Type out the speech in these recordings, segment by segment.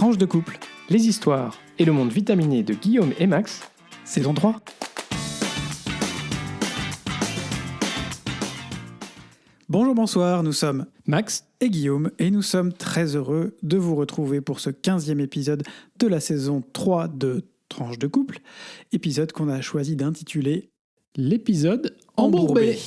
Tranche de couple, les histoires et le monde vitaminé de Guillaume et Max, saison 3. Bonjour, bonsoir, nous sommes Max et Guillaume et nous sommes très heureux de vous retrouver pour ce 15e épisode de la saison 3 de Tranche de couple, épisode qu'on a choisi d'intituler l'épisode embourbé.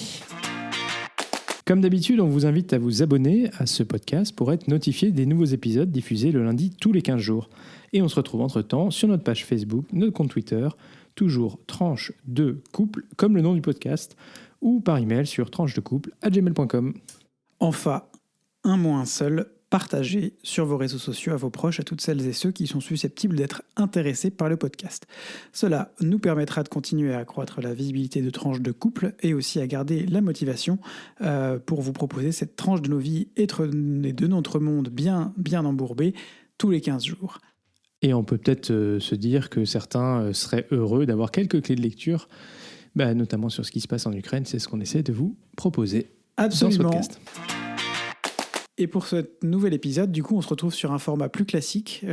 Comme d'habitude, on vous invite à vous abonner à ce podcast pour être notifié des nouveaux épisodes diffusés le lundi tous les 15 jours. Et on se retrouve entre-temps sur notre page Facebook, notre compte Twitter, toujours Tranche de couple, comme le nom du podcast, ou par email sur tranchedecouple@gmail.com. Enfin, un mot un seul, partagez sur vos réseaux sociaux à vos proches, à toutes celles et ceux qui sont susceptibles d'être intéressés par le podcast. Cela nous permettra de continuer à accroître la visibilité de Tranche de couple et aussi à garder la motivation pour vous proposer cette tranche de nos vies et de notre monde bien embourbé tous les 15 jours. Et on peut peut-être se dire que certains seraient heureux d'avoir quelques clés de lecture, notamment sur ce qui se passe en Ukraine. C'est ce qu'on essaie de vous proposer. Absolument. Dans ce podcast. Et pour ce nouvel épisode, du coup, on se retrouve sur un format plus classique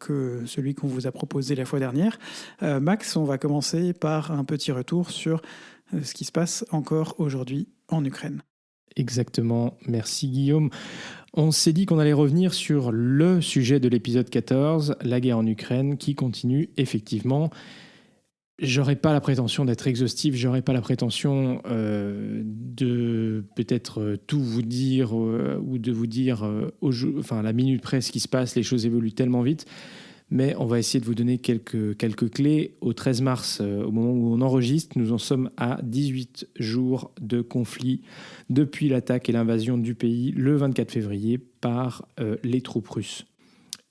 que celui qu'on vous a proposé la fois dernière. Max, on va commencer par un petit retour sur ce qui se passe encore aujourd'hui en Ukraine. Exactement, merci Guillaume. On s'est dit qu'on allait revenir sur le sujet de l'épisode 14, la guerre en Ukraine, qui continue effectivement. J'aurais pas la prétention d'être exhaustif, j'aurais pas la prétention de peut-être tout vous dire ou de vous dire à la minute près ce qui se passe, les choses évoluent tellement vite, mais on va essayer de vous donner quelques clés. Au 13 mars, au moment où on enregistre, nous en sommes à 18 jours de conflit depuis l'attaque et l'invasion du pays le 24 février par les troupes russes.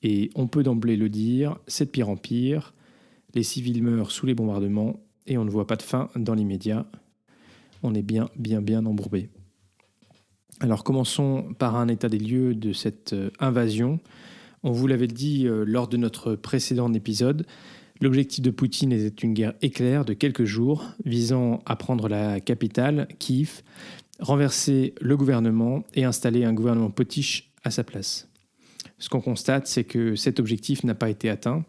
Et on peut d'emblée le dire, c'est de pire en pire. Les civils meurent sous les bombardements et on ne voit pas de fin dans l'immédiat. On est bien embourbé. Alors commençons par un état des lieux de cette invasion. On vous l'avait dit lors de notre précédent épisode, l'objectif de Poutine était une guerre éclair de quelques jours visant à prendre la capitale, Kiev, renverser le gouvernement et installer un gouvernement potiche à sa place. Ce qu'on constate, c'est que cet objectif n'a pas été atteint.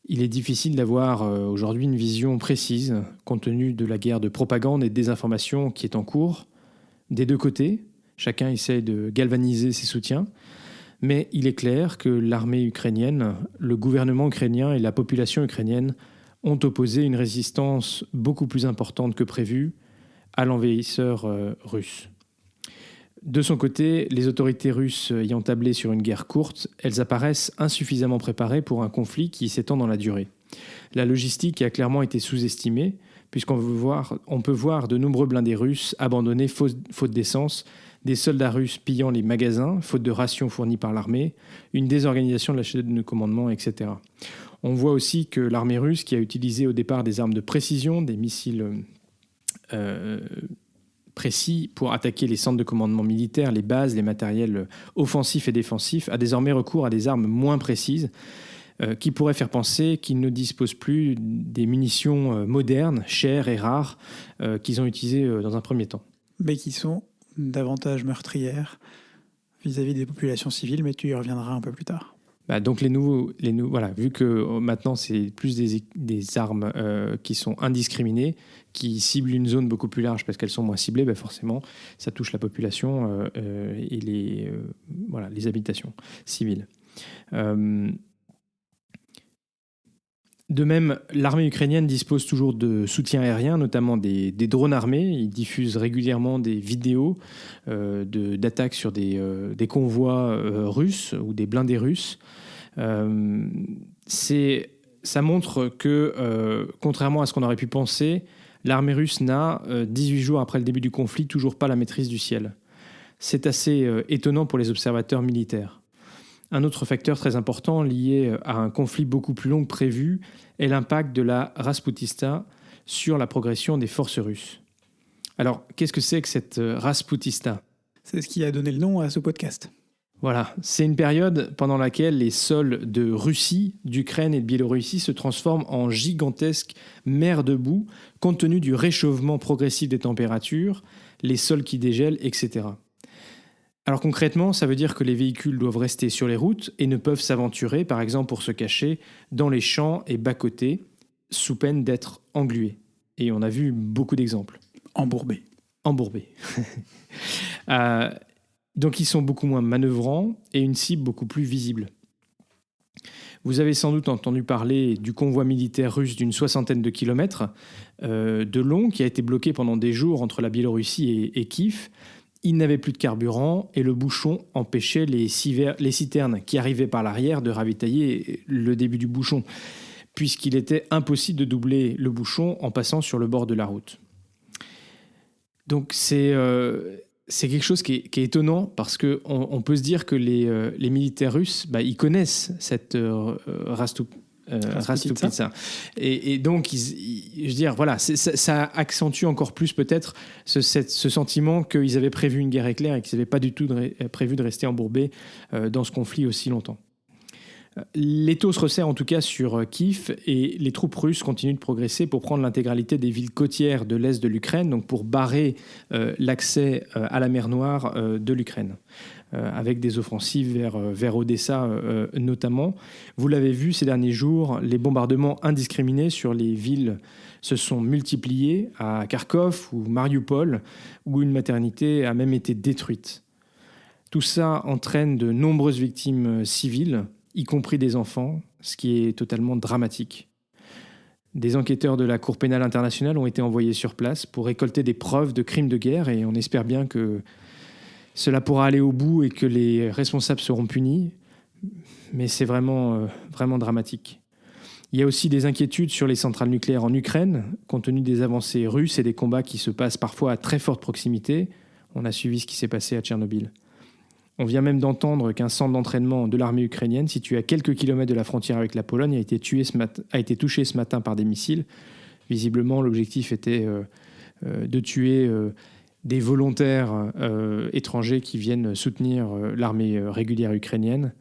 Il est difficile d'avoir aujourd'hui une vision précise, compte tenu de la guerre de propagande et de désinformation qui est en cours, des deux côtés. Chacun essaie de galvaniser ses soutiens. Mais il est clair que l'armée ukrainienne, le gouvernement ukrainien et la population ukrainienne ont opposé une résistance beaucoup plus importante que prévu à l'envahisseur russe. De son côté, les autorités russes ayant tablé sur une guerre courte, elles apparaissent insuffisamment préparées pour un conflit qui s'étend dans la durée. La logistique a clairement été sous-estimée, puisqu'on peut voir de nombreux blindés russes abandonnés faute d'essence, des soldats russes pillant les magasins, faute de rations fournies par l'armée, une désorganisation de la chaîne de commandement, etc. On voit aussi que l'armée russe, qui a utilisé au départ des armes de précision, des missiles précis pour attaquer les centres de commandement militaires, les bases, les matériels offensifs et défensifs, a désormais recours à des armes moins précises qui pourraient faire penser qu'ils ne disposent plus des munitions modernes, chères et rares qu'ils ont utilisées dans un premier temps. Mais qui sont davantage meurtrières vis-à-vis des populations civiles, mais tu y reviendras un peu plus tard. Donc voilà, vu que maintenant c'est plus des armes qui sont indiscriminées, qui ciblent une zone beaucoup plus large parce qu'elles sont moins ciblées, forcément ça touche la population et les habitations civiles. De même, l'armée ukrainienne dispose toujours de soutien aérien, notamment des drones armés. Ils diffusent régulièrement des vidéos d'attaques sur des convois russes ou des blindés russes. Ça montre que, contrairement à ce qu'on aurait pu penser, l'armée russe n'a, 18 jours après le début du conflit, toujours pas la maîtrise du ciel. C'est assez étonnant pour les observateurs militaires. Un autre facteur très important lié à un conflit beaucoup plus long que prévu est l'impact de la Rasputista sur la progression des forces russes. Alors, qu'est-ce que c'est que cette Rasputista ? C'est ce qui a donné le nom à ce podcast. Voilà, c'est une période pendant laquelle les sols de Russie, d'Ukraine et de Biélorussie se transforment en gigantesques mers de boue, compte tenu du réchauffement progressif des températures, les sols qui dégèlent, etc. Alors concrètement, ça veut dire que les véhicules doivent rester sur les routes et ne peuvent s'aventurer, par exemple pour se cacher, dans les champs et bas-côtés, sous peine d'être englués. Et on a vu beaucoup d'exemples. Embourbés. Donc ils sont beaucoup moins manœuvrants et une cible beaucoup plus visible. Vous avez sans doute entendu parler du convoi militaire russe d'une 60aine de kilomètres de long qui a été bloqué pendant des jours entre la Biélorussie et Kiev. Il n'avait plus de carburant et le bouchon empêchait les citernes qui arrivaient par l'arrière de ravitailler le début du bouchon, puisqu'il était impossible de doubler le bouchon en passant sur le bord de la route. Donc c'est quelque chose qui est étonnant parce qu'on peut se dire que les militaires russes, ils connaissent cette Rastupitsa. Et donc, je veux dire, voilà, ça accentue encore plus peut-être ce sentiment qu'ils avaient prévu une guerre éclair et qu'ils n'avaient pas du tout prévu de rester embourbés dans ce conflit aussi longtemps. L'étau se resserre en tout cas sur Kiev et les troupes russes continuent de progresser pour prendre l'intégralité des villes côtières de l'est de l'Ukraine, donc pour barrer l'accès à la mer Noire de l'Ukraine, avec des offensives vers Odessa notamment. Vous l'avez vu ces derniers jours, les bombardements indiscriminés sur les villes se sont multipliés à Kharkov ou Mariupol, où une maternité a même été détruite. Tout ça entraîne de nombreuses victimes civiles, y compris des enfants, ce qui est totalement dramatique. Des enquêteurs de la Cour pénale internationale ont été envoyés sur place pour récolter des preuves de crimes de guerre et on espère bien que cela pourra aller au bout et que les responsables seront punis, mais c'est vraiment dramatique. Il y a aussi des inquiétudes sur les centrales nucléaires en Ukraine, compte tenu des avancées russes et des combats qui se passent parfois à très forte proximité. On a suivi ce qui s'est passé à Tchernobyl. On vient même d'entendre qu'un centre d'entraînement de l'armée ukrainienne, situé à quelques kilomètres de la frontière avec la Pologne, a été touché ce matin par des missiles. Visiblement, l'objectif était de tuer des volontaires étrangers qui viennent soutenir l'armée régulière ukrainienne.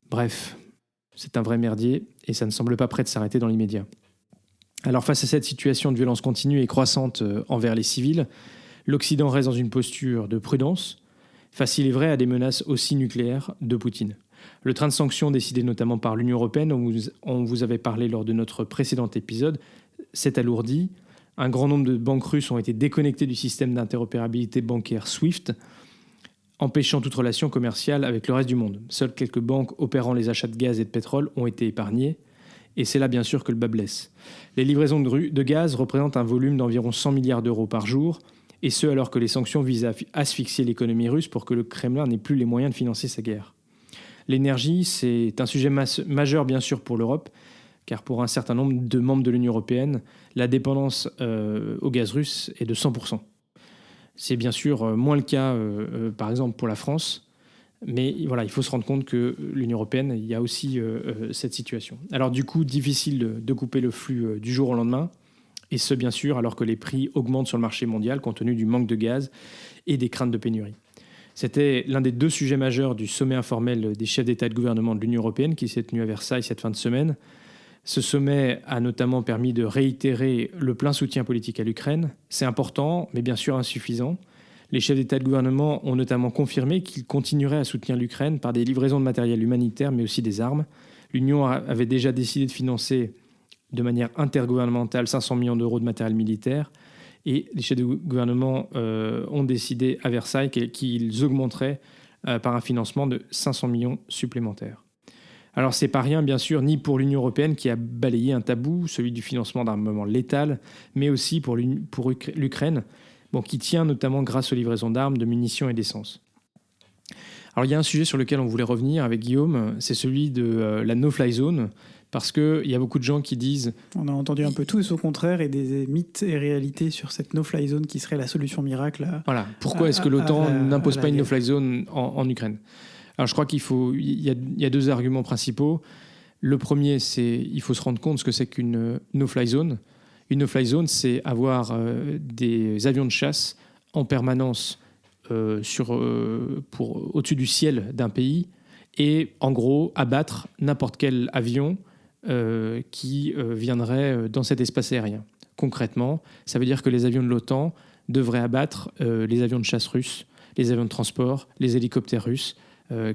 Bref, c'est un vrai merdier et ça ne semble pas prêt de s'arrêter dans l'immédiat. Alors face à cette situation de violence continue et croissante envers les civils, l'Occident reste dans une posture de prudence, face, il est vrai, à des menaces aussi nucléaires de Poutine. Le train de sanctions décidé notamment par l'Union européenne, dont on vous avait parlé lors de notre précédent épisode, s'est alourdi. Un grand nombre de banques russes ont été déconnectées du système d'interopérabilité bancaire SWIFT, empêchant toute relation commerciale avec le reste du monde. Seules quelques banques opérant les achats de gaz et de pétrole ont été épargnées. Et c'est là bien sûr que le bas blesse. Les livraisons de gaz représentent un volume d'environ 100 milliards d'euros par jour, et ce alors que les sanctions visent à asphyxier l'économie russe pour que le Kremlin n'ait plus les moyens de financer sa guerre. L'énergie, c'est un sujet majeur bien sûr pour l'Europe, car pour un certain nombre de membres de l'Union européenne, la dépendance au gaz russe est de 100%. C'est bien sûr moins le cas, par exemple, pour la France, mais voilà, il faut se rendre compte que l'Union européenne, il y a aussi cette situation. Alors du coup, difficile de couper le flux du jour au lendemain, et ce, bien sûr, alors que les prix augmentent sur le marché mondial compte tenu du manque de gaz et des craintes de pénurie. C'était l'un des 2 sujets majeurs du sommet informel des chefs d'État et de gouvernement de l'Union européenne qui s'est tenu à Versailles cette fin de semaine. Ce sommet a notamment permis de réitérer le plein soutien politique à l'Ukraine. C'est important, mais bien sûr insuffisant. Les chefs d'État et de gouvernement ont notamment confirmé qu'ils continueraient à soutenir l'Ukraine par des livraisons de matériel humanitaire, mais aussi des armes. L'Union avait déjà décidé de financer de manière intergouvernementale 500 millions d'euros de matériel militaire. Et les chefs de gouvernement ont décidé à Versailles qu'ils augmenteraient par un financement de 500 millions supplémentaires. Alors c'est pas rien bien sûr, ni pour l'Union européenne qui a balayé un tabou, celui du financement d'armement létal, mais aussi pour l'Ukraine, qui tient notamment grâce aux livraisons d'armes, de munitions et d'essence. Alors il y a un sujet sur lequel on voulait revenir avec Guillaume, c'est celui de la no-fly zone, parce qu'il y a beaucoup de gens qui disent... On a entendu un peu tout et au contraire, et des mythes et réalités sur cette no-fly zone qui serait la solution miracle. Voilà, pourquoi est-ce que l'OTAN n'impose pas une no-fly zone en Ukraine ? Alors je crois il y a 2 arguments principaux. Le premier, c'est qu'il faut se rendre compte ce que c'est qu'une no-fly zone. Une no-fly zone, c'est avoir des avions de chasse en permanence au-dessus du ciel d'un pays et en gros abattre n'importe quel avion qui viendrait dans cet espace aérien. Concrètement, ça veut dire que les avions de l'OTAN devraient abattre les avions de chasse russes les avions de transport, les hélicoptères russes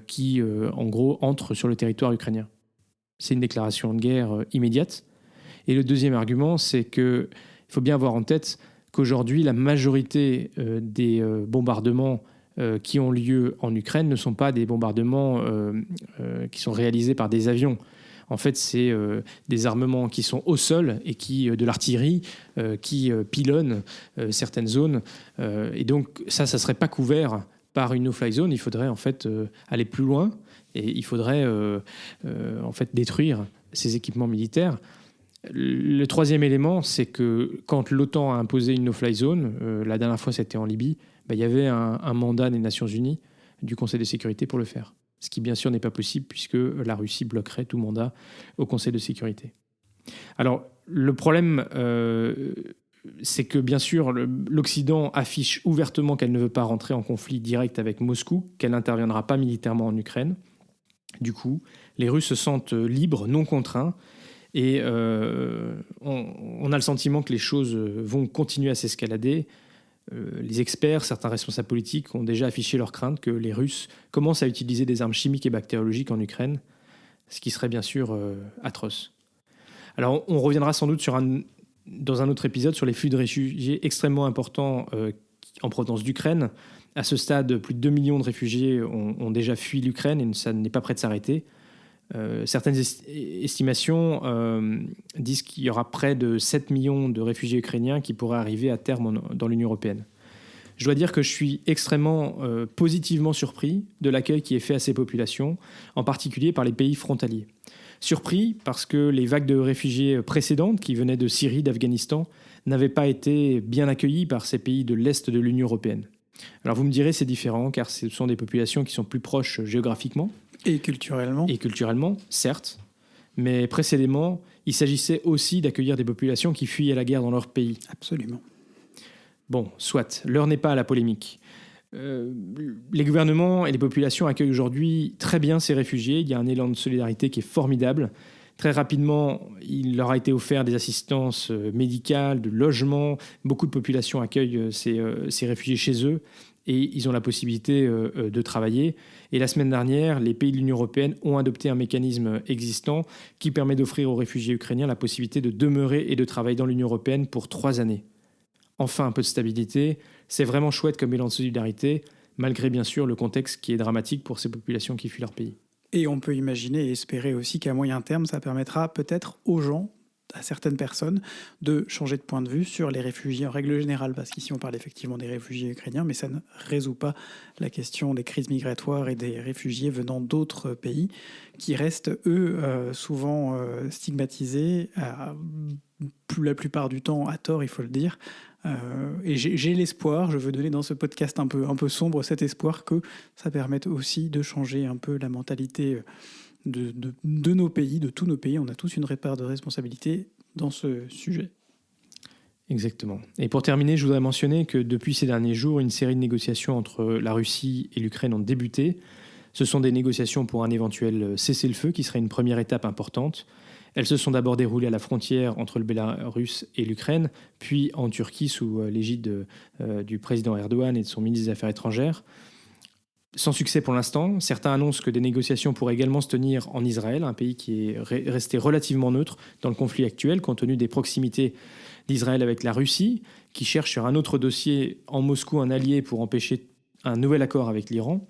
qui, en gros, entrent sur le territoire ukrainien. C'est une déclaration de guerre immédiate. Et le deuxième argument, c'est qu'il faut bien avoir en tête qu'aujourd'hui, la majorité des bombardements qui ont lieu en Ukraine ne sont pas des bombardements qui sont réalisés par des avions. En fait, c'est des armements qui sont au sol et de l'artillerie qui pilonnent certaines zones. Et donc, ça ne serait pas couvert par une no-fly zone. Il faudrait en fait aller plus loin et il faudrait en fait détruire ces équipements militaires. Le troisième élément, c'est que quand l'OTAN a imposé une no-fly zone, la dernière fois c'était en Libye, il y avait un mandat des Nations Unies, du Conseil de sécurité pour le faire. Ce qui bien sûr n'est pas possible puisque la Russie bloquerait tout mandat au Conseil de sécurité. Alors le problème, c'est que bien sûr l'Occident affiche ouvertement qu'elle ne veut pas rentrer en conflit direct avec Moscou, qu'elle n'interviendra pas militairement en Ukraine. Du coup, les Russes se sentent libres, non contraints, et on a le sentiment que les choses vont continuer à s'escalader. Les experts, certains responsables politiques ont déjà affiché leur crainte que les Russes commencent à utiliser des armes chimiques et bactériologiques en Ukraine, ce qui serait bien sûr atroce. Alors on reviendra sans doute dans un autre épisode sur les flux de réfugiés extrêmement importants en provenance d'Ukraine. À ce stade, plus de 2 millions de réfugiés ont déjà fui l'Ukraine et ça n'est pas prêt de s'arrêter. Certaines estimations disent qu'il y aura près de 7 millions de réfugiés ukrainiens qui pourraient arriver à terme dans l'Union européenne. Je dois dire que je suis extrêmement positivement surpris de l'accueil qui est fait à ces populations, en particulier par les pays frontaliers. Surpris parce que les vagues de réfugiés précédentes, qui venaient de Syrie, d'Afghanistan, n'avaient pas été bien accueillies par ces pays de l'Est de l'Union européenne. Alors vous me direz, c'est différent, car ce sont des populations qui sont plus proches géographiquement. Et culturellement. Et culturellement, certes. Mais précédemment, il s'agissait aussi d'accueillir des populations qui fuyaient la guerre dans leur pays. Absolument. Bon, soit, l'heure n'est pas à la polémique. Les gouvernements et les populations accueillent aujourd'hui très bien ces réfugiés. Il y a un élan de solidarité qui est formidable. Très rapidement, il leur a été offert des assistances médicales, de logement. Beaucoup de populations accueillent ces réfugiés chez eux et ils ont la possibilité de travailler. Et la semaine dernière, les pays de l'Union européenne ont adopté un mécanisme existant qui permet d'offrir aux réfugiés ukrainiens la possibilité de demeurer et de travailler dans l'Union européenne pour 3 années. Enfin, un peu de stabilité. C'est vraiment chouette comme élan de solidarité, malgré bien sûr le contexte qui est dramatique pour ces populations qui fuient leur pays. Et on peut imaginer et espérer aussi qu'à moyen terme, ça permettra peut-être aux gens, à certaines personnes, de changer de point de vue sur les réfugiés en règle générale, parce qu'ici on parle effectivement des réfugiés ukrainiens, mais ça ne résout pas la question des crises migratoires et des réfugiés venant d'autres pays, qui restent, eux, souvent stigmatisés, la plupart du temps à tort, il faut le dire. Et j'ai l'espoir, je veux donner dans ce podcast un peu sombre cet espoir que ça permette aussi de changer un peu la mentalité de nos pays, de tous nos pays. On a tous une part de responsabilité dans ce sujet. Exactement. Et pour terminer, je voudrais mentionner que depuis ces derniers jours, une série de négociations entre la Russie et l'Ukraine ont débuté. Ce sont des négociations pour un éventuel cessez-le-feu qui serait une première étape importante. Elles se sont d'abord déroulées à la frontière entre le Bélarus et l'Ukraine, puis en Turquie sous l'égide du président Erdogan et de son ministre des Affaires étrangères. Sans succès pour l'instant, certains annoncent que des négociations pourraient également se tenir en Israël, un pays qui est resté relativement neutre dans le conflit actuel, compte tenu des proximités d'Israël avec la Russie, qui cherche sur un autre dossier en Moscou un allié pour empêcher un nouvel accord avec l'Iran.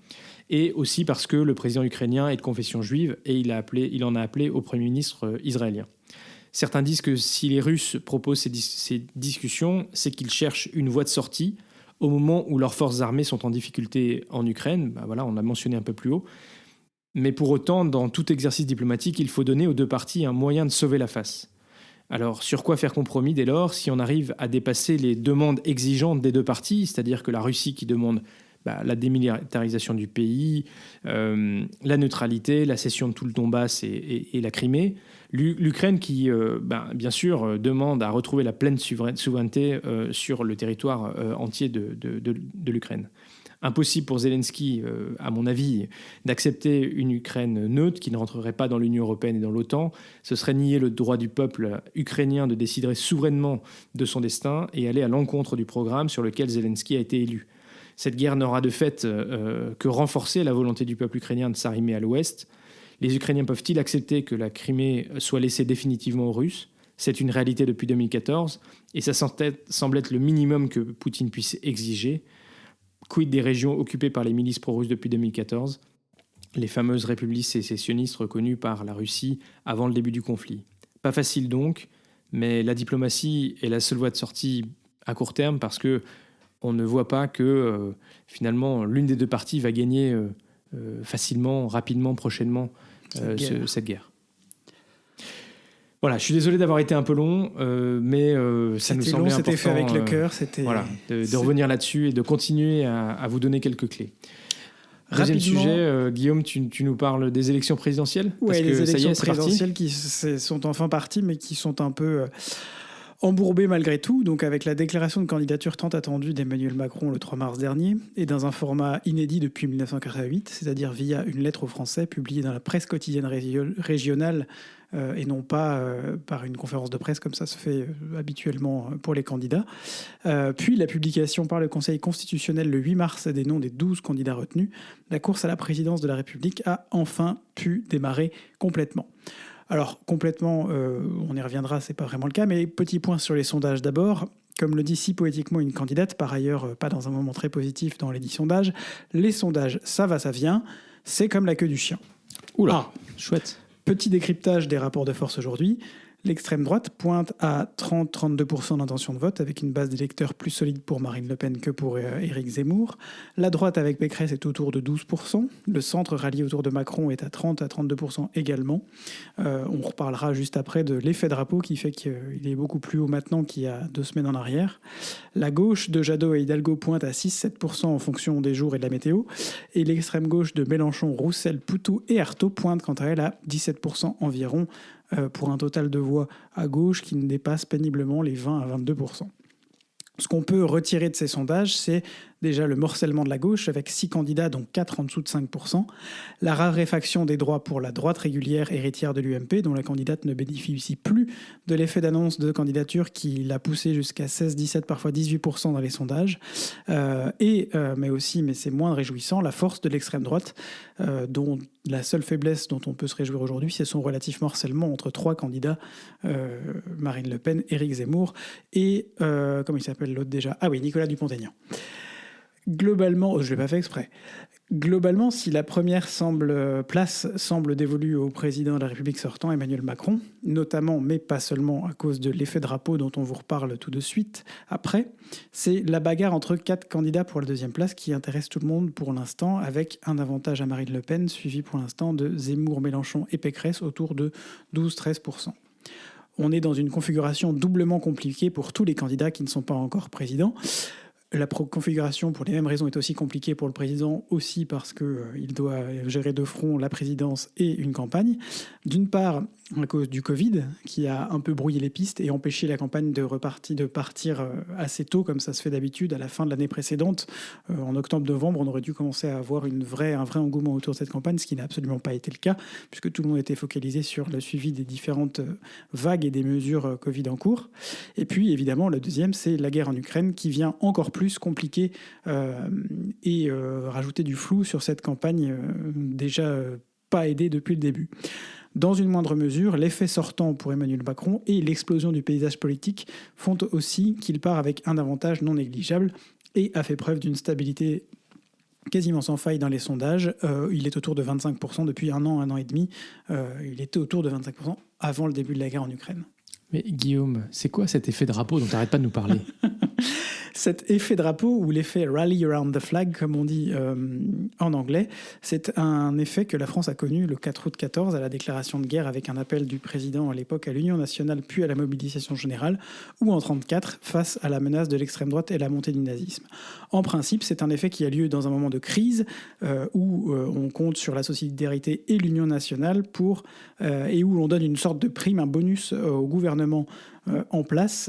Et aussi parce que le président ukrainien est de confession juive et il en a appelé au Premier ministre israélien. Certains disent que si les Russes proposent ces discussions, c'est qu'ils cherchent une voie de sortie au moment où leurs forces armées sont en difficulté en Ukraine. Voilà, on l'a mentionné un peu plus haut. Mais pour autant, dans tout exercice diplomatique, il faut donner aux deux parties un moyen de sauver la face. Alors, sur quoi faire compromis dès lors si on arrive à dépasser les demandes exigeantes des deux parties, c'est-à-dire que la Russie qui demande la démilitarisation du pays, la neutralité, la cession de tout le Donbass et la Crimée. L'Ukraine qui, bien sûr, demande à retrouver la pleine souveraineté sur le territoire entier de l'Ukraine. Impossible pour Zelensky, à mon avis, d'accepter une Ukraine neutre qui ne rentrerait pas dans l'Union européenne et dans l'OTAN. Ce serait nier le droit du peuple ukrainien de décider souverainement de son destin et aller à l'encontre du programme sur lequel Zelensky a été élu. Cette guerre n'aura de fait que renforcer la volonté du peuple ukrainien de s'arrimer à l'ouest. Les Ukrainiens peuvent-ils accepter que la Crimée soit laissée définitivement aux Russes ? C'est une réalité depuis 2014 et ça semble être le minimum que Poutine puisse exiger. Quid des régions occupées par les milices pro-russes depuis 2014 ? Les fameuses républiques sécessionnistes reconnues par la Russie avant le début du conflit. Pas facile donc, mais la diplomatie est la seule voie de sortie à court terme parce que on ne voit pas que finalement l'une des deux parties va gagner facilement, rapidement, prochainement cette guerre. Voilà, je suis désolé d'avoir été un peu long, mais ça nous semblait important. C'était fait avec le cœur. Voilà, de revenir là-dessus et de continuer à vous donner quelques clés. Deuxième sujet, Guillaume, tu nous parles des élections présidentielles ? Oui, les élections présidentielles qui sont enfin parties, mais qui sont un peu embourbées malgré tout. Donc avec la déclaration de candidature tant attendue d'Emmanuel Macron le 3 mars dernier, et dans un format inédit depuis 1988, c'est-à-dire via une lettre aux Français publiée dans la presse quotidienne régionale, et non pas par une conférence de presse comme ça se fait habituellement pour les candidats. Puis la publication par le Conseil constitutionnel le 8 mars des noms des 12 candidats retenus, la course à la présidence de la République a enfin pu démarrer complètement. Alors complètement, on y reviendra, c'est pas vraiment le cas, mais petit point sur les sondages d'abord. Comme le dit si poétiquement une candidate, par ailleurs pas dans un moment très positif dans les sondages, les sondages, ça va, ça vient, c'est comme la queue du chien. Oula, chouette. Petit décryptage des rapports de force aujourd'hui. L'extrême droite pointe à 30-32% d'intention de vote, avec une base d'électeurs plus solide pour Marine Le Pen que pour Éric Zemmour. La droite avec Pécresse est autour de 12%. Le centre rallié autour de Macron est à 30-32% également. On reparlera juste après de l'effet drapeau qui fait qu'il est beaucoup plus haut maintenant qu'il y a 2 semaines en arrière. La gauche de Jadot et Hidalgo pointe à 6-7% en fonction des jours et de la météo. Et l'extrême gauche de Mélenchon, Roussel, Poutou et Artaud pointe quant à elle à 17% environ, pour un total de voix à gauche qui ne dépasse péniblement les 20 à 22%. Ce qu'on peut retirer de ces sondages, c'est déjà le morcellement de la gauche, avec 6 candidats, dont 4 en dessous de 5%, la raréfaction des droits pour la droite régulière héritière de l'UMP, dont la candidate ne bénéficie plus de l'effet d'annonce de candidature qui l'a poussé jusqu'à 16, 17, parfois 18% dans les sondages, mais aussi, mais c'est moins réjouissant, la force de l'extrême droite, dont la seule faiblesse dont on peut se réjouir aujourd'hui, c'est son relatif morcellement entre 3 candidats, Marine Le Pen, Éric Zemmour et, comment il s'appelle l'autre déjà ? Ah oui, Nicolas Dupont-Aignan. Globalement, je ne l'ai pas fait exprès. Globalement, si la première place semble dévolue au président de la République sortant, Emmanuel Macron, notamment, mais pas seulement à cause de l'effet drapeau dont on vous reparle tout de suite après, c'est la bagarre entre 4 candidats pour la deuxième place qui intéresse tout le monde pour l'instant, avec un avantage à Marine Le Pen, suivi pour l'instant de Zemmour, Mélenchon et Pécresse autour de 12-13%. On est dans une configuration doublement compliquée pour tous les candidats qui ne sont pas encore présidents. La configuration, pour les mêmes raisons, est aussi compliquée pour le président, aussi parce qu'il doit gérer de front la présidence et une campagne. D'une part, à cause du Covid, qui a un peu brouillé les pistes et empêché la campagne de partir assez tôt, comme ça se fait d'habitude, à la fin de l'année précédente. En octobre-novembre, on aurait dû commencer à avoir un vrai engouement autour de cette campagne, ce qui n'a absolument pas été le cas, puisque tout le monde était focalisé sur le suivi des différentes vagues et des mesures Covid en cours. Et puis, évidemment, le deuxième, c'est la guerre en Ukraine, qui vient encore plus compliquer et rajouter du flou sur cette campagne déjà pas aidée depuis le début. Dans une moindre mesure, l'effet sortant pour Emmanuel Macron et l'explosion du paysage politique font aussi qu'il part avec un avantage non négligeable et a fait preuve d'une stabilité quasiment sans faille dans les sondages. Il est autour de 25% depuis un an et demi. Il était autour de 25% avant le début de la guerre en Ukraine. Mais Guillaume, c'est quoi cet effet drapeau dont tu n'arrêtes pas de nous parler ? Cet effet drapeau, ou l'effet rally around the flag, comme on dit en anglais, c'est un effet que la France a connu le 4 août 14 à la déclaration de guerre avec un appel du président à l'époque à l'Union nationale puis à la mobilisation générale, ou en 1934 face à la menace de l'extrême droite et la montée du nazisme. En principe, c'est un effet qui a lieu dans un moment de crise où on compte sur la solidarité et l'Union nationale et où l'on donne une sorte de prime, un bonus au gouvernement en place,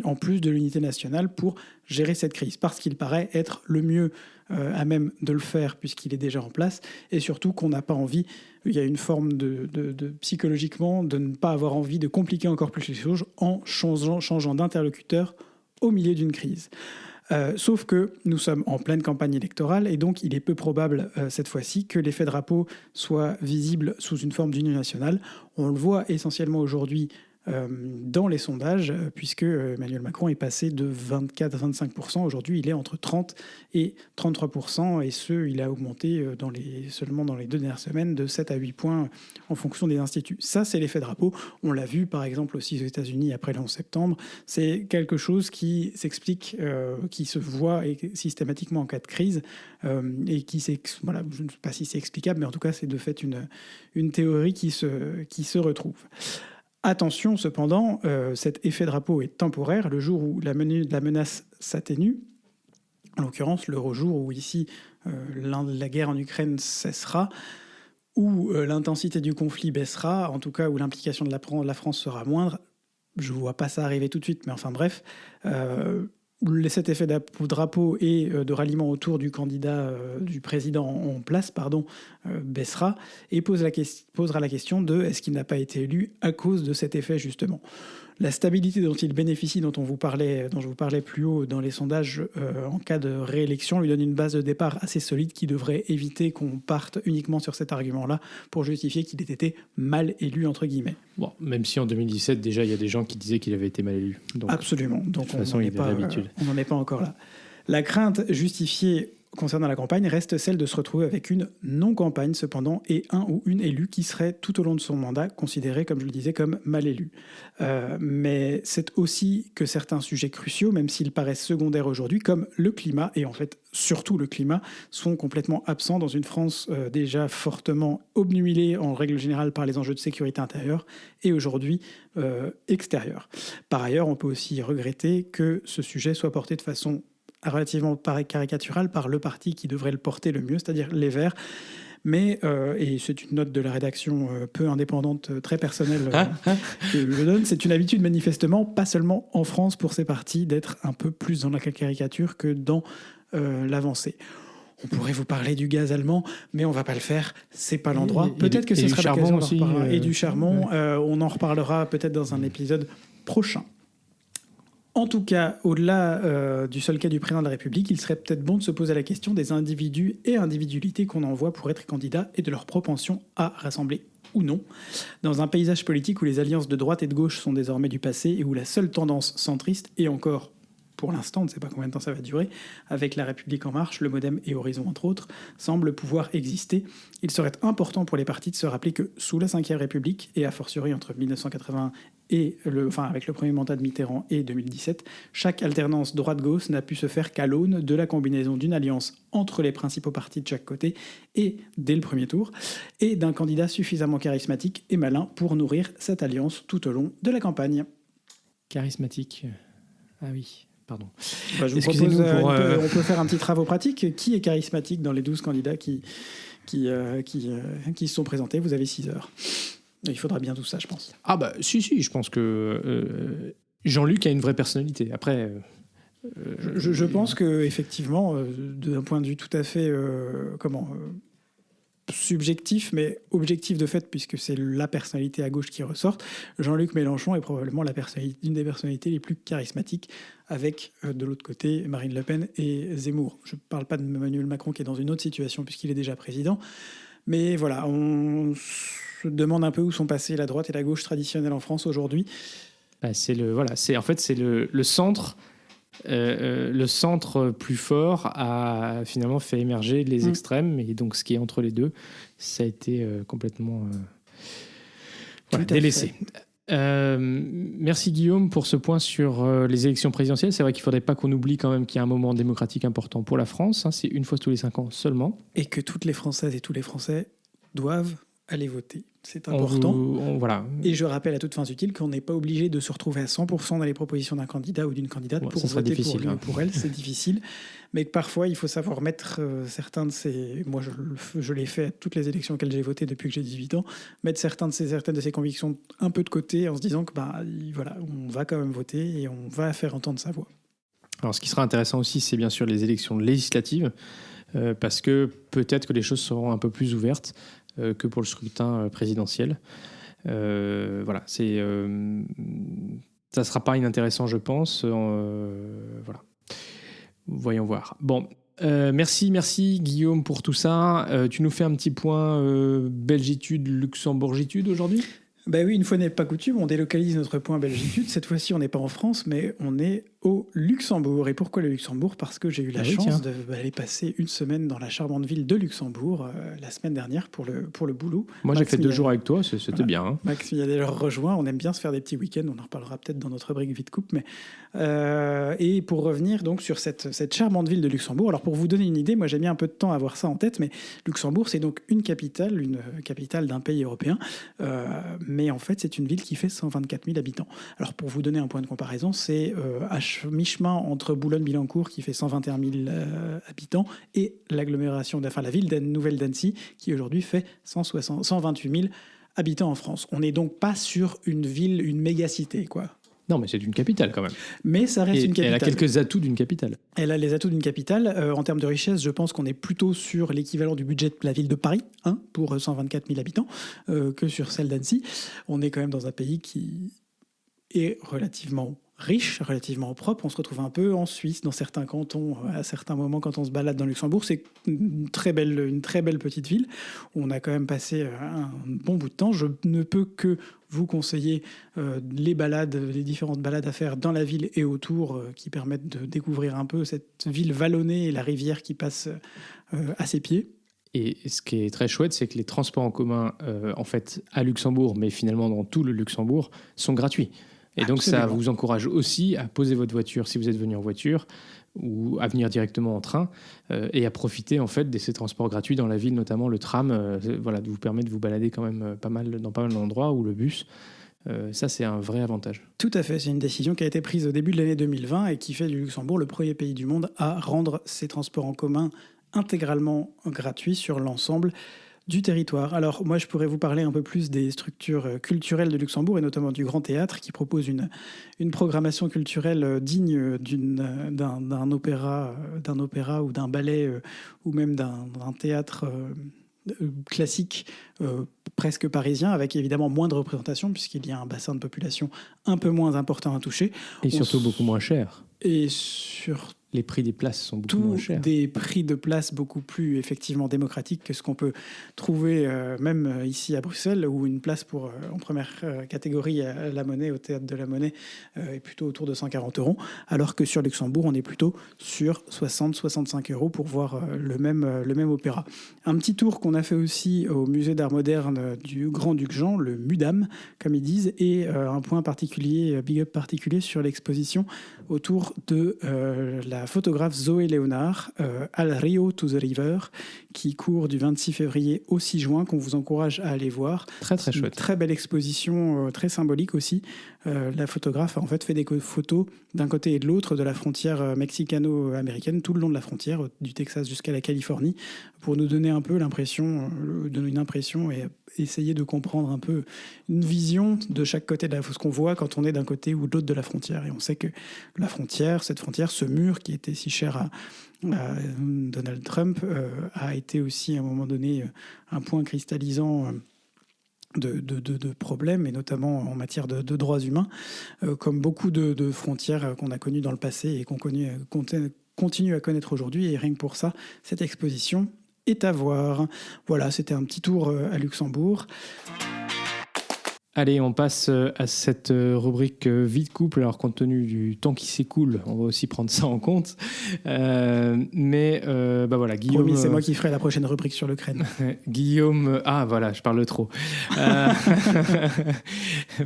en plus de l'unité nationale, pour gérer cette crise, parce qu'il paraît être le mieux à même de le faire, puisqu'il est déjà en place, et surtout qu'on n'a pas envie, il y a une forme de psychologiquement, de ne pas avoir envie de compliquer encore plus les choses en changeant d'interlocuteur au milieu d'une crise. Sauf que nous sommes en pleine campagne électorale et donc il est peu probable cette fois-ci que l'effet drapeau soit visible sous une forme d'union nationale. On le voit essentiellement aujourd'hui dans les sondages, puisque Emmanuel Macron est passé de 24 à 25%. Aujourd'hui, il est entre 30 et 33%, et il a augmenté seulement dans les 2 dernières semaines de 7 à 8 points en fonction des instituts. Ça, c'est l'effet drapeau. On l'a vu, par exemple, aussi aux États-Unis après le 11 septembre. C'est quelque chose qui s'explique, qui se voit systématiquement en cas de crise, et voilà, je ne sais pas si c'est explicable, mais en tout cas, c'est de fait une théorie qui se retrouve. Attention cependant, cet effet drapeau est temporaire. Le jour où la menace s'atténue, en l'occurrence le jour où ici la guerre en Ukraine cessera, où l'intensité du conflit baissera, en tout cas où l'implication de la France sera moindre, je ne vois pas ça arriver tout de suite, mais enfin bref, cet effet drapeau et de ralliement autour du candidat, du président en place, baissera et posera la question de est-ce qu'il n'a pas été élu à cause de cet effet justement. La stabilité dont il bénéficie, dont je vous parlais plus haut dans les sondages en cas de réélection, lui donne une base de départ assez solide qui devrait éviter qu'on parte uniquement sur cet argument-là pour justifier qu'il ait été mal élu, entre guillemets. Bon, même si en 2017, déjà, il y a des gens qui disaient qu'il avait été mal élu. Donc, absolument. Donc, de toute façon, il avait l'habitude. On n'en est pas encore là. La crainte justifiée concernant la campagne reste celle de se retrouver avec une non-campagne cependant et un ou une élue qui serait tout au long de son mandat considéré, comme je le disais, comme mal élu. Mais c'est aussi que certains sujets cruciaux, même s'ils paraissent secondaires aujourd'hui, comme le climat, et en fait surtout le climat, sont complètement absents dans une France déjà fortement obnubilée en règle générale par les enjeux de sécurité intérieure et aujourd'hui extérieure. Par ailleurs, on peut aussi regretter que ce sujet soit porté de façon relativement caricaturale par le parti qui devrait le porter le mieux, c'est-à-dire les Verts. Mais, et c'est une note de la rédaction peu indépendante, très personnelle que je donne, c'est une habitude manifestement, pas seulement en France pour ces partis, d'être un peu plus dans la caricature que dans l'avancée. On pourrait vous parler du gaz allemand, mais on ne va pas le faire, c'est pas l'endroit. Peut-être que ce sera l'occasion d'en reparler. Et du charbon, on en reparlera peut-être dans un épisode prochain. En tout cas, au-delà du seul cas du président de la République, il serait peut-être bon de se poser la question des individus et individualités qu'on envoie pour être candidats et de leur propension à rassembler ou non. Dans un paysage politique où les alliances de droite et de gauche sont désormais du passé et où la seule tendance centriste, et encore pour l'instant, on ne sait pas combien de temps ça va durer, avec La République En Marche, le Modem et Horizon entre autres, semble pouvoir exister. Il serait important pour les partis de se rappeler que sous la Ve République, et a fortiori entre 1980 et avec le premier mandat de Mitterrand et 2017, chaque alternance droite-gauche n'a pu se faire qu'à l'aune de la combinaison d'une alliance entre les principaux partis de chaque côté et dès le premier tour, et d'un candidat suffisamment charismatique et malin pour nourrir cette alliance tout au long de la campagne. Charismatique. Ah oui, pardon. Je vous propose, on peut faire un petit travaux pratique. Qui est charismatique dans les 12 candidats qui se sont présentés? Vous avez 6 heures. Il faudra bien tout ça, je pense. Ah bah si, je pense que Jean-Luc a une vraie personnalité. Après, je pense que effectivement, d'un point de vue tout à fait subjectif, mais objectif de fait, puisque c'est la personnalité à gauche qui ressort, Jean-Luc Mélenchon est probablement une des personnalités les plus charismatiques, avec de l'autre côté Marine Le Pen et Zemmour. Je ne parle pas de Emmanuel Macron qui est dans une autre situation puisqu'il est déjà président, mais voilà, on se demande un peu où sont passées la droite et la gauche traditionnelle en France aujourd'hui. C'est le centre. Le centre plus fort a finalement fait émerger les extrêmes, et donc ce qui est entre les deux, ça a été complètement délaissé. Merci Guillaume pour ce point sur les élections présidentielles. C'est vrai qu'il ne faudrait pas qu'on oublie quand même qu'il y a un moment démocratique important pour la France. C'est une fois tous les 5 ans seulement. Et que toutes les Françaises et tous les Français doivent aller voter. C'est important. Voilà. Et je rappelle à toutes fins utiles qu'on n'est pas obligé de se retrouver à 100% dans les propositions d'un candidat ou d'une candidate pour voter pour lui ou pour elle. C'est difficile. Mais que parfois, il faut savoir mettre certains de ces... Moi, je l'ai fait à toutes les élections auxquelles j'ai voté depuis que j'ai 18 ans. Mettre certaines de ces convictions un peu de côté en se disant que voilà, on va quand même voter et on va faire entendre sa voix. Alors, ce qui sera intéressant aussi, c'est bien sûr les élections législatives. Parce que peut-être que les choses seront un peu plus ouvertes que pour le scrutin présidentiel. Voilà, ça ne sera pas inintéressant, je pense. Voilà. Voyons voir. Bon, merci Guillaume pour tout ça. Tu nous fais un petit point Belgitude, Luxembourgitude aujourd'hui ? Ben oui, une fois n'est pas coutume, on délocalise notre point Belgitude. Cette fois-ci, on n'est pas en France, mais on est au Luxembourg. Et pourquoi le Luxembourg ? Parce que j'ai eu la chance d'aller passer une semaine dans la charmante ville de Luxembourg la semaine dernière pour le boulot. Moi, j'ai fait 2 jours avec toi, c'était bien. Hein. Max m'y a d'ailleurs rejoint. On aime bien se faire des petits week-ends. On en reparlera peut-être dans notre rubrique Vite Coupe. Mais et pour revenir donc sur cette charmante ville de Luxembourg. Alors pour vous donner une idée, moi j'ai mis un peu de temps à avoir ça en tête, mais Luxembourg c'est donc une capitale d'un pays européen. Mais en fait, c'est une ville qui fait 124 000 habitants. Alors, pour vous donner un point de comparaison, c'est à mi-chemin entre Boulogne-Billancourt, qui fait 121 000 habitants, et l'agglomération, la ville Nouvelle-d'Annecy, qui aujourd'hui fait 128 000 habitants en France. On n'est donc pas sur une ville, une mégacité, quoi. Non, mais c'est une capitale quand même. Mais ça reste une capitale. Elle a quelques atouts d'une capitale. Elle a les atouts d'une capitale. En termes de richesse, je pense qu'on est plutôt sur l'équivalent du budget de la ville de Paris, pour 124 000 habitants, que sur celle d'Annecy. On est quand même dans un pays qui est relativement riche, relativement propre. On se retrouve un peu en Suisse, dans certains cantons, à certains moments quand on se balade dans Luxembourg. C'est une très belle petite ville. On a quand même passé un bon bout de temps. Je ne peux que vous conseiller les différentes balades à faire dans la ville et autour qui permettent de découvrir un peu cette ville vallonnée et la rivière qui passe à ses pieds. Et ce qui est très chouette, c'est que les transports en commun, en fait, à Luxembourg, mais finalement dans tout le Luxembourg, sont gratuits. Et donc, ça vous encourage aussi à poser votre voiture si vous êtes venu en voiture ou à venir directement en train et à profiter en fait de ces transports gratuits dans la ville, notamment le tram, vous permet de vous balader quand même pas mal d'endroits, ou le bus. Ça, c'est un vrai avantage. Tout à fait. C'est une décision qui a été prise au début de l'année 2020 et qui fait du Luxembourg le premier pays du monde à rendre ses transports en commun intégralement gratuits sur l'ensemble du territoire. Alors moi, je pourrais vous parler un peu plus des structures culturelles de Luxembourg et notamment du Grand Théâtre qui propose une programmation culturelle digne d'un opéra ou d'un ballet ou même d'un théâtre classique presque parisien, avec évidemment moins de représentation puisqu'il y a un bassin de population un peu moins important à toucher. Et surtout beaucoup moins cher. Et sur les prix des places sont beaucoup moins chers. Des prix de place beaucoup plus effectivement démocratiques que ce qu'on peut trouver même ici à Bruxelles, où une place pour en première catégorie à la Monnaie, au Théâtre de la Monnaie, est plutôt autour de 140 €, alors que sur Luxembourg, on est plutôt sur 60-65 € pour voir le même opéra. Un petit tour qu'on a fait aussi au musée d'art moderne du Grand-Duc Jean, le MUDAM, comme ils disent, et un point particulier, big up particulier sur l'exposition autour de la photographe Zoé Léonard, Al Rio to the River, qui court du 26 février au 6 juin, qu'on vous encourage à aller voir. Très, très chouette. Une très belle exposition, très symbolique aussi. La photographe a en fait fait des photos d'un côté et de l'autre de la frontière mexicano-américaine, tout le long de la frontière, du Texas jusqu'à la Californie, pour nous donner un peu une impression et essayer de comprendre un peu une vision de chaque côté de ce qu'on voit quand on est d'un côté ou de l'autre de la frontière. Et on sait que cette frontière, ce mur qui était si cher à Donald Trump, a été aussi à un moment donné un point cristallisant de problèmes, et notamment en matière de droits humains, comme beaucoup de frontières qu'on a connues dans le passé et qu'on continue à connaître aujourd'hui. Et rien que pour ça, cette exposition est à voir. Voilà, c'était un petit tour à Luxembourg. Allez, on passe à cette rubrique vie de couple. Alors, compte tenu du temps qui s'écoule, on va aussi prendre ça en compte. Mais voilà, Guillaume... Promis, c'est moi qui ferai la prochaine rubrique sur l'Ukraine. Guillaume... Ah, voilà, je parle trop.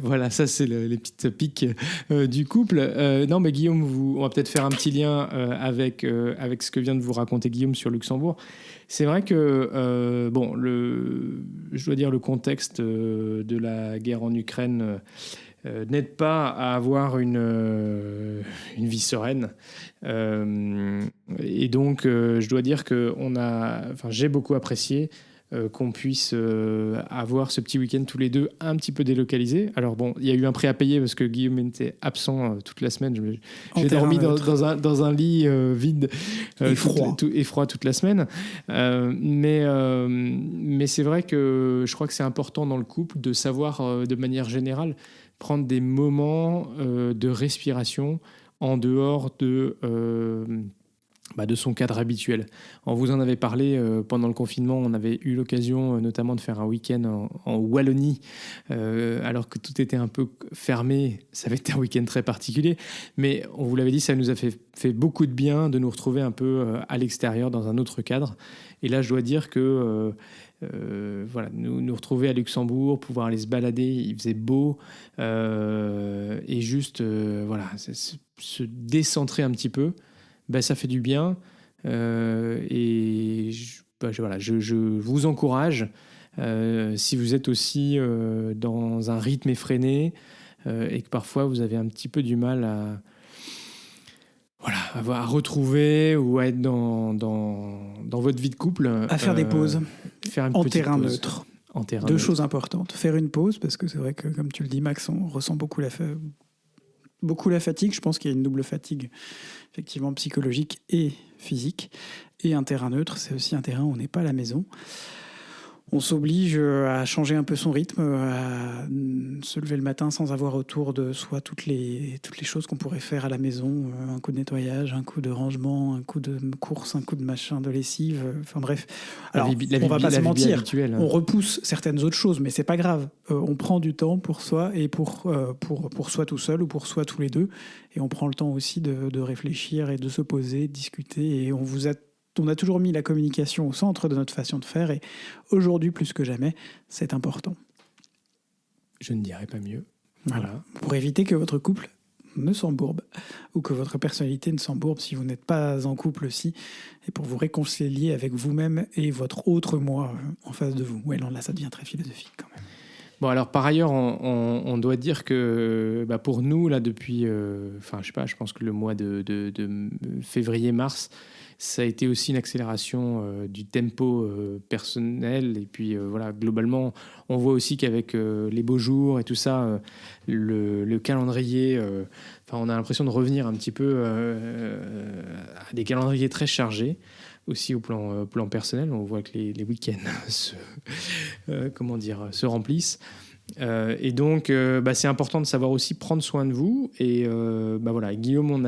Voilà, ça, c'est les petites piques du couple. Non, mais Guillaume, on va peut-être faire un petit lien avec ce que vient de vous raconter Guillaume sur Luxembourg. C'est vrai que, je dois dire, le contexte de la guerre en Ukraine n'aide pas à avoir une vie sereine. Et donc, je dois dire que j'ai beaucoup apprécié qu'on puisse avoir ce petit week-end tous les deux un petit peu délocalisé. Alors bon, il y a eu un prix à payer parce que Guillaume était absent toute la semaine. J'ai dormi dans un lit vide et froid toute la semaine. Mais c'est vrai que je crois que c'est important dans le couple de savoir de manière générale prendre des moments de respiration en dehors de son cadre habituel. On vous en avait parlé pendant le confinement, on avait eu l'occasion notamment de faire un week-end en Wallonie, alors que tout était un peu fermé. Ça avait été un week-end très particulier, mais on vous l'avait dit, ça nous a fait beaucoup de bien de nous retrouver un peu à l'extérieur dans un autre cadre. Et là, je dois dire que nous retrouver à Luxembourg, pouvoir aller se balader, il faisait beau, et juste se décentrer un petit peu, ça fait du bien. Je vous encourage, si vous êtes aussi dans un rythme effréné, et que parfois vous avez un petit peu du mal à retrouver ou à être dans votre vie de couple. À faire des pauses. Faire une en petite terrain pause. neutre. En terrain Deux neutre. choses importantes. Faire une pause, parce que c'est vrai que, comme tu le dis, Max, on ressent beaucoup la fatigue. Je pense qu'il y a une double fatigue, effectivement, psychologique et physique. Et un terrain neutre, c'est aussi un terrain où on n'est pas à la maison. On s'oblige à changer un peu son rythme, à se lever le matin sans avoir autour de soi toutes les choses qu'on pourrait faire à la maison. Un coup de nettoyage, un coup de rangement, un coup de course, un coup de machin, de lessive. Enfin bref. Alors, on va pas se mentir. On repousse certaines autres choses, mais c'est pas grave. On prend du temps pour soi et pour soi tout seul ou pour soi tous les deux. Et on prend le temps aussi de réfléchir et de se poser, de discuter. Et on a toujours mis la communication au centre de notre façon de faire, et aujourd'hui, plus que jamais, c'est important. Je ne dirais pas mieux. Voilà. Pour éviter que votre couple ne s'embourbe, ou que votre personnalité ne s'embourbe si vous n'êtes pas en couple aussi, et pour vous réconcilier avec vous-même et votre autre moi en face de vous. Ouais, non, là, ça devient très philosophique quand même. Bon, alors par ailleurs, on doit dire que pour nous, là, depuis, je pense que le mois de février-mars, ça a été aussi une accélération du tempo personnel. Et puis, globalement, on voit aussi qu'avec les beaux jours et tout ça, le calendrier, on a l'impression de revenir un petit peu à des calendriers très chargés. Aussi au plan personnel, on voit que les week-ends se remplissent. Et donc, c'est important de savoir aussi prendre soin de vous. Et Guillaume, on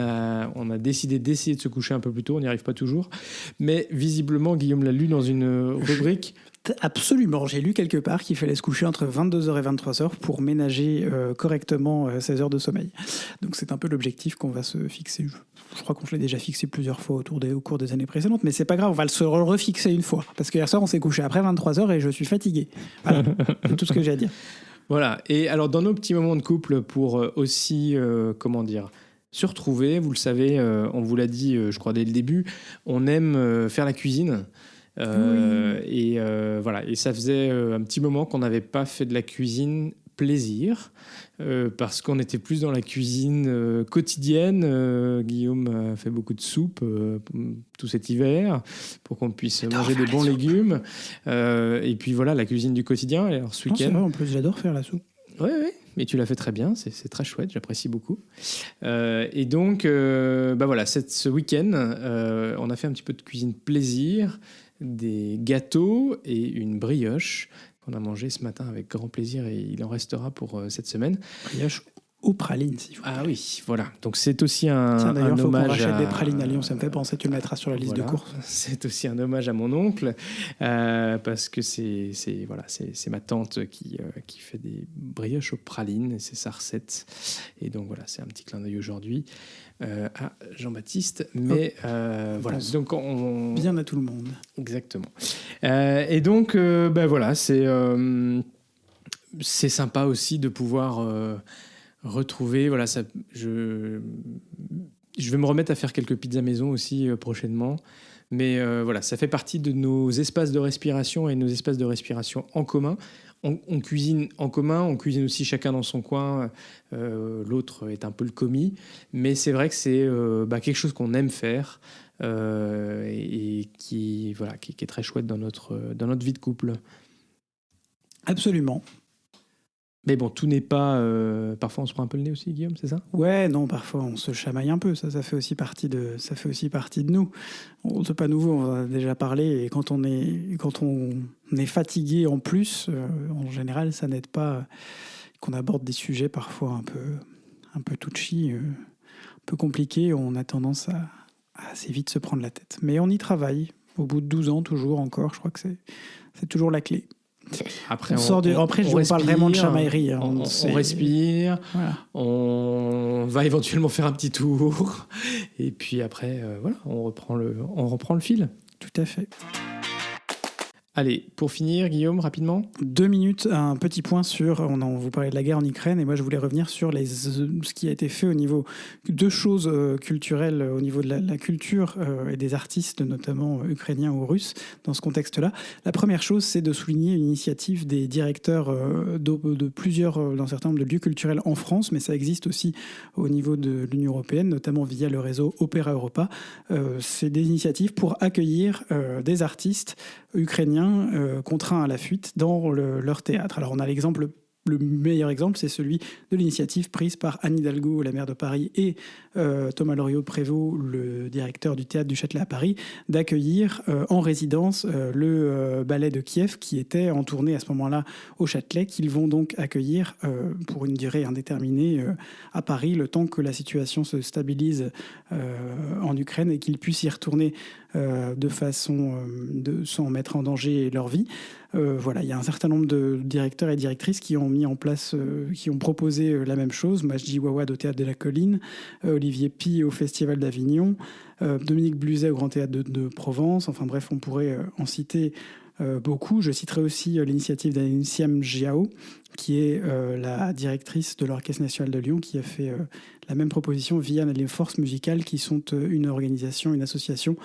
a décidé d'essayer de se coucher un peu plus tôt. On n'y arrive pas toujours. Mais visiblement, Guillaume l'a lu dans une rubrique. Absolument. J'ai lu quelque part qu'il fallait se coucher entre 22h et 23h pour ménager correctement ses heures de sommeil. Donc, c'est un peu l'objectif qu'on va se fixer. Je crois qu'on se l'a déjà fixé plusieurs fois au cours des années précédentes, mais c'est pas grave, on va se refixer une fois. Parce qu'hier soir, on s'est couché après 23h et je suis fatigué. Voilà, c'est tout ce que j'ai à dire. Voilà. Et alors, dans nos petits moments de couple, pour aussi, se retrouver, vous le savez, on vous l'a dit, je crois, dès le début, on aime faire la cuisine. Oui. Et ça faisait un petit moment qu'on n'avait pas fait de la cuisine plaisir, parce qu'on était plus dans la cuisine quotidienne. Guillaume a fait beaucoup de soupe tout cet hiver pour qu'on puisse manger des bons légumes, et puis voilà, la cuisine du quotidien. Et alors, ce week-end, c'est vrai, en plus j'adore faire la soupe. Oui, mais tu l'as fait très bien, c'est très chouette, j'apprécie beaucoup. Et donc, ce week-end, on a fait un petit peu de cuisine plaisir, des gâteaux et une brioche qu'on a mangé ce matin avec grand plaisir, et il en restera pour cette semaine. Brioche aux pralines, s'il vous plaît. Ah oui, voilà. Donc c'est aussi un Tiens, d'ailleurs, hommage. Faut qu'on rachète des pralines à Lyon, ça me fait penser, tu le mettras sur la liste de courses. C'est aussi un hommage à mon oncle, parce que c'est ma tante qui fait des brioches aux pralines, et c'est sa recette. Et donc voilà, c'est un petit clin d'œil aujourd'hui à Jean-Baptiste. Mais voilà, donc bien à tout le monde. Exactement. Et donc, c'est sympa aussi de pouvoir retrouver. Voilà, je vais me remettre à faire quelques pizzas maison aussi prochainement. Mais ça fait partie de nos espaces de respiration et nos espaces de respiration en commun. On cuisine en commun, on cuisine aussi chacun dans son coin. L'autre est un peu le commis. Mais c'est vrai que c'est quelque chose qu'on aime faire, et qui est très chouette dans notre vie de couple. Absolument. Mais bon, tout n'est pas... Parfois, on se prend un peu le nez aussi, Guillaume, c'est ça ? Ouais, non, parfois, on se chamaille un peu. Ça fait aussi partie de nous. C'est pas nouveau, on en a déjà parlé. Et quand on est fatigué en plus, en général, ça n'aide pas qu'on aborde des sujets parfois un peu touchy, un peu compliqués. On a tendance assez vite se prendre la tête. Mais on y travaille, au bout de 12 ans, toujours encore, je crois que c'est toujours la clé. Après, on parle vraiment de chamaillerie. On respire, voilà. On va éventuellement faire un petit tour, et puis après, on reprend le fil. Tout à fait. Allez, pour finir, Guillaume, rapidement. 2 minutes, un petit point sur... vous parlait de la guerre en Ukraine, et moi je voulais revenir sur ce qui a été fait au niveau... 2 choses culturelles au niveau de la culture et des artistes, notamment ukrainiens ou russes, dans ce contexte-là. La première chose, c'est de souligner une initiative des directeurs de plusieurs, d'un certain nombre de lieux culturels en France, mais ça existe aussi au niveau de l'Union européenne, notamment via le réseau Opéra Europa. C'est des initiatives pour accueillir des artistes ukrainiens contraints à la fuite dans leur théâtre. Alors on a le meilleur exemple, c'est celui de l'initiative prise par Anne Hidalgo, la maire de Paris, et Thomas Loriot-Prévost, le directeur du théâtre du Châtelet à Paris, d'accueillir en résidence le ballet de Kiev qui était en tournée à ce moment-là au Châtelet, qu'ils vont donc accueillir pour une durée indéterminée à Paris, le temps que la situation se stabilise en Ukraine et qu'ils puissent y retourner de façon sans mettre en danger leur vie. Il y a un certain nombre de directeurs et directrices qui ont mis en place, qui ont proposé la même chose. Majdi Wawad au Théâtre de la Colline, Olivier Py au Festival d'Avignon, Dominique Bluzet au Grand Théâtre de Provence. Enfin bref, on pourrait en citer beaucoup. Je citerai aussi l'initiative d'Anne Giao, qui est la directrice de l'Orchestre National de Lyon, qui a fait la même proposition via les Forces Musicales, qui sont une organisation, une association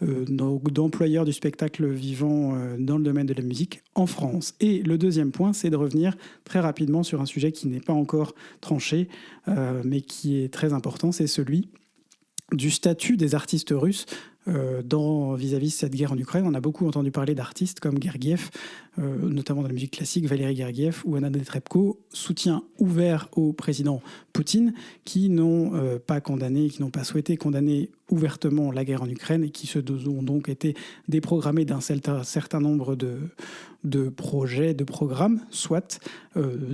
d'employeurs du spectacle vivant dans le domaine de la musique en France. Et le deuxième point, c'est de revenir très rapidement sur un sujet qui n'est pas encore tranché, mais qui est très important, c'est celui du statut des artistes russes vis-à-vis de cette guerre en Ukraine. On a beaucoup entendu parler d'artistes comme Gergiev, notamment dans la musique classique, Valéry Gergiev ou Anna Netrebko, soutien ouvert au président Poutine, qui n'ont pas condamné, qui n'ont pas souhaité condamner ouvertement la guerre en Ukraine et qui ont donc été déprogrammés d'un certain nombre de projets, de programmes, soit.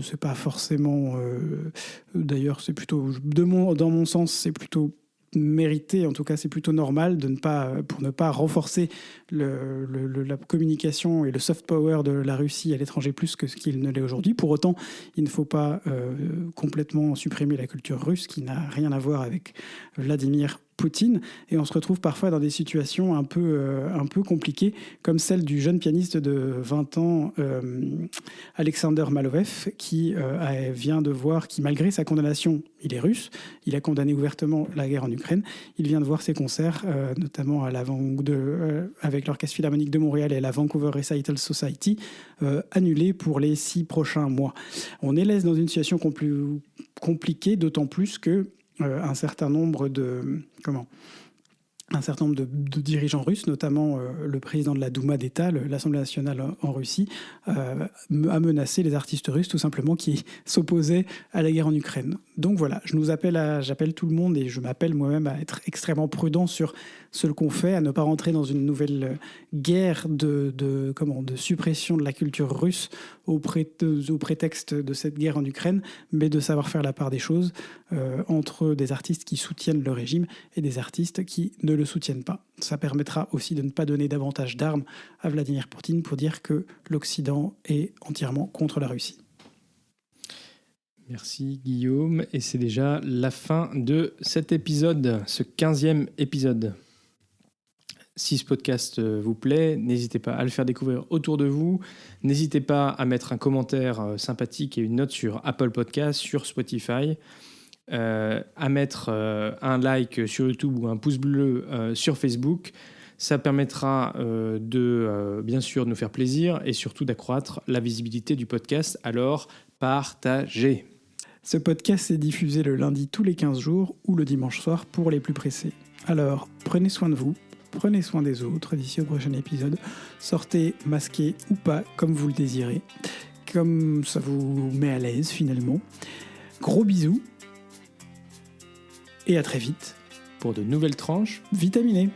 C'est pas forcément... d'ailleurs, c'est plutôt... dans mon sens, c'est plutôt mérité, en tout cas c'est plutôt normal pour ne pas renforcer la communication et le soft power de la Russie à l'étranger plus que ce qu'il ne l'est aujourd'hui. Pour autant, il ne faut pas complètement supprimer la culture russe qui n'a rien à voir avec Vladimir Poutine, et on se retrouve parfois dans des situations un peu compliquées, comme celle du jeune pianiste de 20 ans, Alexander Malovev, qui vient de voir, qui malgré sa condamnation, il est russe, il a condamné ouvertement la guerre en Ukraine, il vient de voir ses concerts, notamment avec l'Orchestre Philharmonique de Montréal et la Vancouver Recital Society, annulés pour les 6 prochains mois. On est dans une situation compliquée, d'autant plus que un certain nombre de dirigeants russes, notamment le président de la Douma d'État, l'Assemblée nationale en Russie, a menacé les artistes russes tout simplement qui s'opposaient à la guerre en Ukraine. Donc voilà, j'appelle tout le monde et je m'appelle moi-même à être extrêmement prudent sur ce qu'on fait, à ne pas rentrer dans une nouvelle guerre de suppression de la culture russe au prétexte de cette guerre en Ukraine, mais de savoir faire la part des choses entre des artistes qui soutiennent le régime et des artistes qui ne le soutiennent pas. Ça permettra aussi de ne pas donner davantage d'armes à Vladimir Poutine pour dire que l'Occident est entièrement contre la Russie. Merci Guillaume, et c'est déjà la fin de cet épisode, ce 15e épisode. Si ce podcast vous plaît, n'hésitez pas à le faire découvrir autour de vous. N'hésitez pas à mettre un commentaire sympathique et une note sur Apple Podcast, sur Spotify, à mettre un like sur YouTube ou un pouce bleu sur Facebook. Ça permettra bien sûr de nous faire plaisir et surtout d'accroître la visibilité du podcast. Alors, partagez. Ce podcast est diffusé le lundi tous les 15 jours ou le dimanche soir pour les plus pressés. Alors, prenez soin de vous. Prenez soin des autres d'ici au prochain épisode. Sortez masqué ou pas, comme vous le désirez, comme ça vous met à l'aise finalement. Gros bisous et à très vite pour de nouvelles tranches vitaminées.